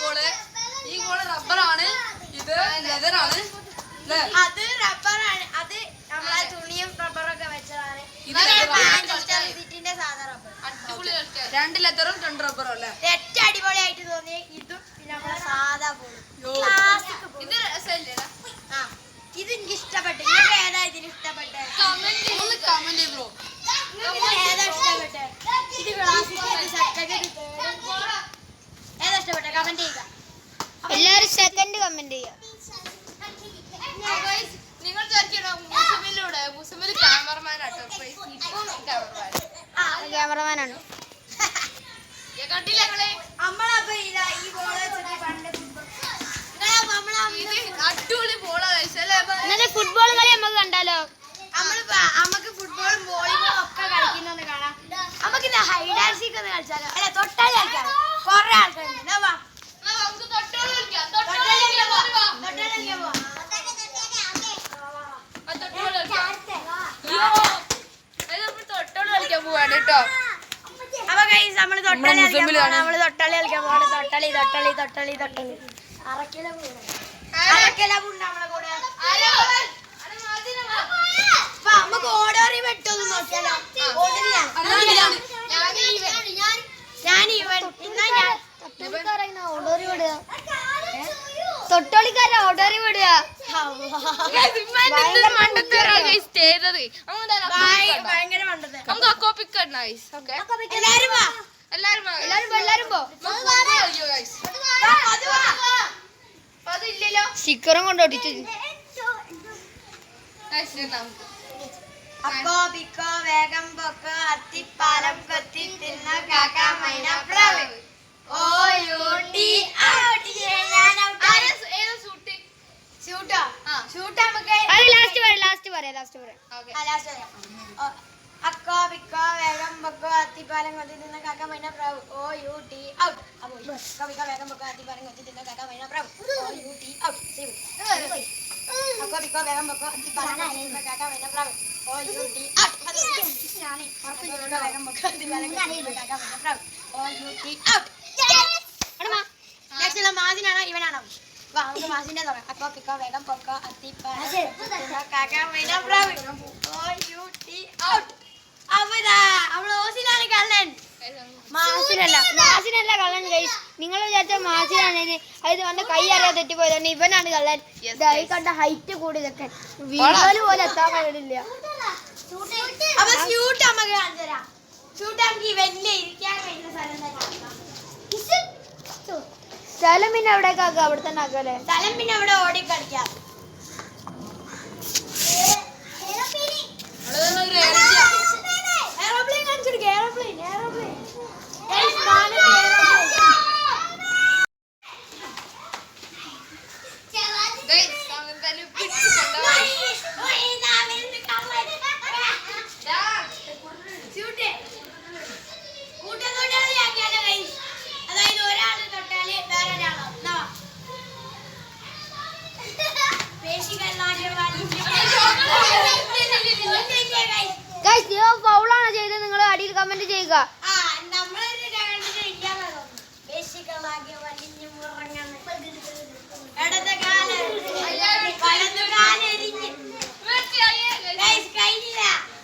Ball ഈ ball റബ്ബറാണ് ഇത് ലെതറാണ് അത് റബ്ബറാണ് അത് നമ്മളെ തുണിയും റബ്ബറൊക്കെ വെച്ചതാണ് രണ്ട് ലെതറും രണ്ട് റബ്ബറും അല്ലേ ഏറ്റവും അടിപൊളിയായിട്ട് തോന്നിയ ഇതും പിന്നെ നമ്മളെ സാധാ ബോളും ഇത് എനിക്ക് ഇഷ്ടപ്പെട്ടു നിങ്ങൾക്ക് ഏതാ ഇതിന് ഇഷ്ടപ്പെട്ടത് കമന്റ് ചെയ്തോ ഏതാ ഇഷ്ടപ്പെട്ടത് ഇത് ഏതാ ഇഷ്ടപ്പെട്ടത് കമന്റ് ചെയ്യുക എല്ലാരും സെക്കൻഡ് കമന്റ് ചെയ്യുക നിങ്ങൾ മുസമിലൂടെ മുസമിൽ ക്യാമറമാൻ ആട്ടോ ക്യാമറമാനാണ് കണ്ടില്ല നമ്മളപ്പോ ഇതാ ഈ ബോൾ വെച്ചിട്ട് പണ്ട് അടിപൊളി ബോളാ ഇന്നത്തെ ഫുട്ബോൾ കളി നമുക്ക് കണ്ടാലോ നമുക്ക് ഫുട്ബോളും വോളിബോളും ഒക്കെ കളിക്കുന്നൊന്ന് കാണാം നമുക്ക് ഇന്ന് ഹൈഡ് ആൻഡ് സീക്ക് ഒന്ന് കളിച്ചാലോ അല്ല തൊട്ടാലി കളിക്കാം കൊറേ ആൾക്കാരുണ്ട് അപ്പൊ ഗയ്സ് നമ്മള് തൊട്ടാളി കളിക്കാൻ പോവാണ് തൊട്ടാളി അറക്കല പൂണ്ട് നമ്മളെ കൂടെ നമുക്ക് ഓടോറി വെട്ടൊന്ന് നോക്കിയാലോ തൊട്ടോളിക്കാരാ ഓടോറി വിടുക ഭയങ്കര മണ്ടത് എല്ലാരും പോ സ്റ്റിക്കറും കൊണ്ടോട്ടിട്ട് അക്കോ പിക്കോ വേഗം പൊക്കോ അത്തിപ്പാലം കൊത്തി തിന്ന കാക്ക മൈന പ്രാവ് അക്കോ പിക്കോ വേഗം പൊക്കോ അത്തിപ്പാലം കൊത്തി തിന്ന കാക്ക മൈന പ്രാവ് ഓ യു ടി ഔട്ട് അക്കോ പിക്കോ വേഗം പൊക്കോ അത്തിപ്പാലം കൊത്തി തിന്ന കാക്ക മൈന പ്രാവ് ഓ യു ടി ഔട്ട് അക്കോ പിക്കോ വേഗം പൊക്കോ അത്തിപ്പാലം കൊത്തി തിന്ന കാക്ക മൈന പ്രാവ് ഓ യു ടി ഔട്ട് വേഗം പൊക്കോ അത്തിപ്പാലം കൊത്തി തിന്ന കാക്ക മൈന പ്രാവ് ഓ യു ടി ഔട്ട് നെക്സ്റ്റ് മാസിനാണോ ഇവനാണോ വാ നമുക്ക് മാസിന്റെ തുടങ്ങാം അക്കോ പിക്കോ വേഗം പൊക്കോ അത്തിപ്പാലം കാക്ക മൈന പ്രാവ് ഓ യു ടി ഔട്ട് അവള് ഓസിനാണ് കള്ളൻ മാസിനല്ല കള്ളൻ ഗൈസ്. നിങ്ങൾ വിചാരിച്ച മാസിനാണ് അത് വന്ന് കൈ അറിയാതെ തെറ്റിപ്പോയതാണ്. ഇവനാണ് കള്ളൻ. ഈ കണ്ട ഹൈറ്റ് കൂടി ഇതൊക്കെ വീടുകൾ പോലെ എത്താൻ കഴിയില്ല. സ്ഥലം പിന്നെ എവിടേക്ക് ആക്കുക? അവിടെ തന്നെ ആക്കല്ലേ. സ്ഥലം പിന്നെ അവിടെ ഓടിക്കളിക്കാം. ഫൗളാണോ ചെയ്തത്? നിങ്ങൾ അടിയിൽ കമന്റ് ചെയ്യുക.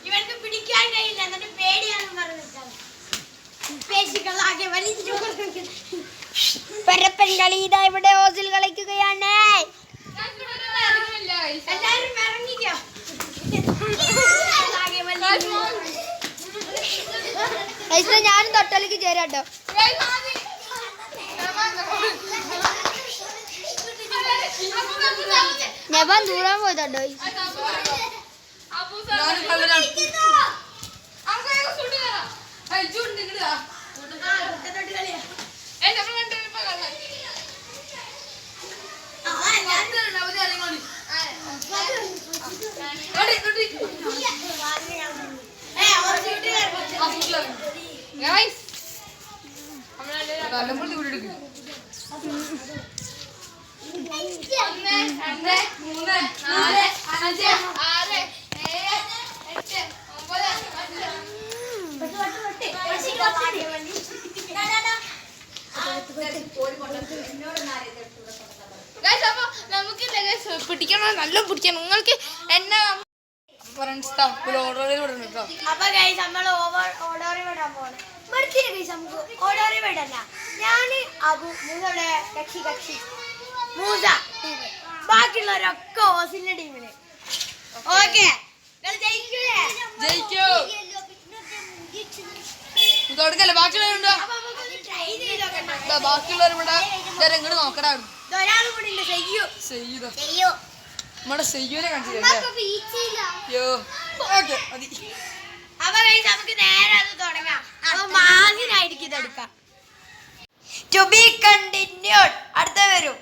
ഇവർക്ക് പിടിക്കാൻ കഴിയില്ല എന്നിട്ട് പേടിയാണെന്ന് പറഞ്ഞിട്ടാണ് പരപ്പൻ കളി ഇതാ ഇവിടെ ഓസിൽ കളിക്കുകയാണ്. എല്ലാരും ഇറങ്ങിക്കോ. ഞാനും തൊട്ടലിക്ക് ചേരാട്ടോ. ഞാൻ ദൂരം പോയതോ. നിങ്ങൾ നല്ല പിടിക്കണം. നിങ്ങൾക്ക് എന്നെ ഫ്രണ്ട്സ് ഓർഡറിൽ വിടണം കേട്ടോ. അപ്പൊ ഗൈസ് നമ്മൾ ഓർഡർ വിടാൻ പോണ്. മടുത്തില്ല ഗൈസ്, നമുക്ക് ഓർഡർ വിടല്ല. ഞാന് അബു മൂസയുടെ കക്ഷി മൂസ ടീം, ബാക്കിയുള്ളവരൊക്കെ ഓസിന്റെ ടീമിന്. ഓക്കെ ജയിക്കോ തുടക്കല്ലേ ബാക്കിയുള്ളവരുണ്ടോ? ട്രൈ ചെയ്തോക്കട്ടെ. ബാക്കിയുള്ളവർ ഇവിടെ ഇങ്ങോട്ട് നോക്കടാ. ഒരാളും കൂടി ഉണ്ട്, ചെയ്യൂ. നമ്മുടെ സെയ്യൂനെ കണ്ടില്ലേ? ഓക്കെ മതി. അപ്പൊ ഗൈസ് നമുക്ക് നേരെ അത് തുടങ്ങാം. അപ്പൊ മാസിനായിരിക്കും ഇതെടുക്കാം. To be continued. അടുത്ത വരും.